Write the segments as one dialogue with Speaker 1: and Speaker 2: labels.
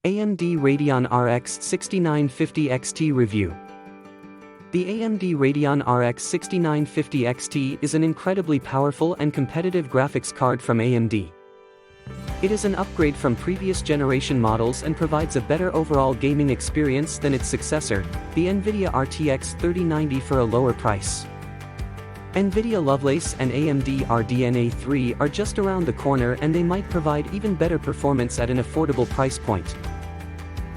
Speaker 1: AMD Radeon RX 6950 XT Review. The AMD Radeon RX 6950 XT is an incredibly powerful and competitive graphics card from AMD. It is an upgrade from previous generation models and provides a better overall gaming experience than its successor, the NVIDIA RTX 3090, for a lower price. NVIDIA Lovelace and AMD RDNA 3 are just around the corner, and they might provide even better performance at an affordable price point.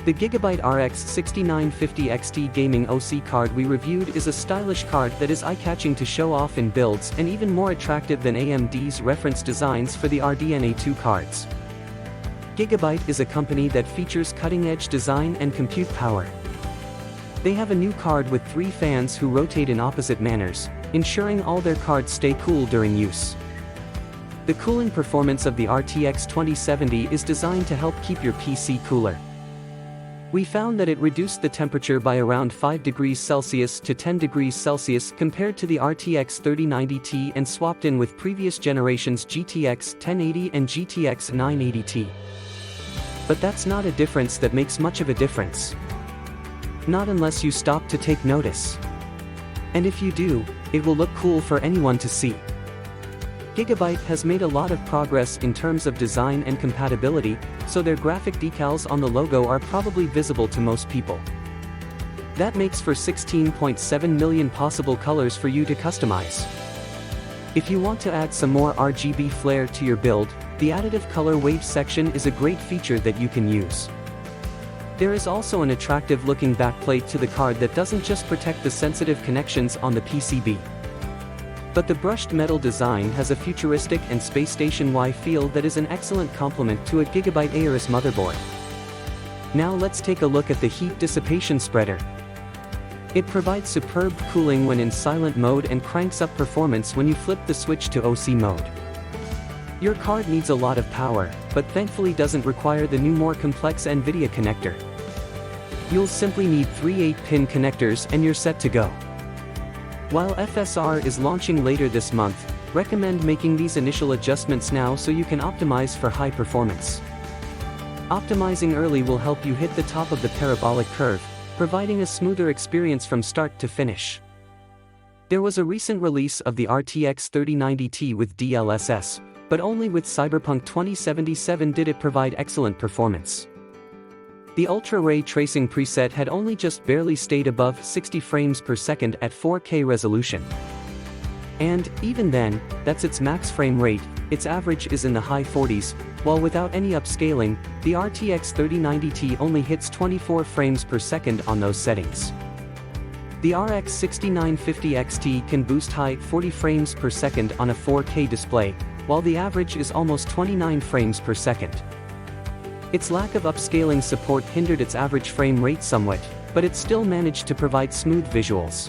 Speaker 1: The Gigabyte RX 6950 XT gaming OC card we reviewed is a stylish card that is eye-catching to show off in builds and even more attractive than AMD's reference designs for the RDNA 2 cards. Gigabyte is a company that features cutting-edge design and compute power. They have a new card with 3 fans who rotate in opposite manners, ensuring all their cards stay cool during use. The cooling performance of the RTX 2070 is designed to help keep your PC cooler. We found that it reduced the temperature by around 5 degrees Celsius to 10 degrees Celsius compared to the RTX 3090 Ti and swapped in with previous generations GTX 1080 and GTX 980 Ti. But that's not a difference that makes much of a difference. Not unless you stop to take notice. And if you do, it will look cool for anyone to see. Gigabyte has made a lot of progress in terms of design and compatibility, so their graphic decals on the logo are probably visible to most people. That makes for 16.7 million possible colors for you to customize. If you want to add some more RGB flair to your build, the additive color wave section is a great feature that you can use. There is also an attractive looking backplate to the card that doesn't just protect the sensitive connections on the PCB. But the brushed metal design has a futuristic and space station-y feel that is an excellent complement to a Gigabyte Aorus motherboard. Now let's take a look at the heat dissipation spreader. It provides superb cooling when in silent mode and cranks up performance when you flip the switch to OC mode. Your card needs a lot of power, but thankfully doesn't require the new more complex NVIDIA connector. You'll simply need 3 8-pin connectors and you're set to go. While FSR is launching later this month, recommend making these initial adjustments now so you can optimize for high performance. Optimizing early will help you hit the top of the parabolic curve, providing a smoother experience from start to finish. There was a recent release of the RTX 3090 Ti with DLSS, but only with Cyberpunk 2077 did it provide excellent performance. The Ultra Ray Tracing preset had only just barely stayed above 60 frames per second at 4K resolution. And, even then, that's its max frame rate, its average is in the high 40s, while without any upscaling, the RTX 3090 Ti only hits 24 frames per second on those settings. The RX 6950 XT can boost high 40 frames per second on a 4K display, while the average is almost 29 frames per second. Its lack of upscaling support hindered its average frame rate somewhat, but it still managed to provide smooth visuals.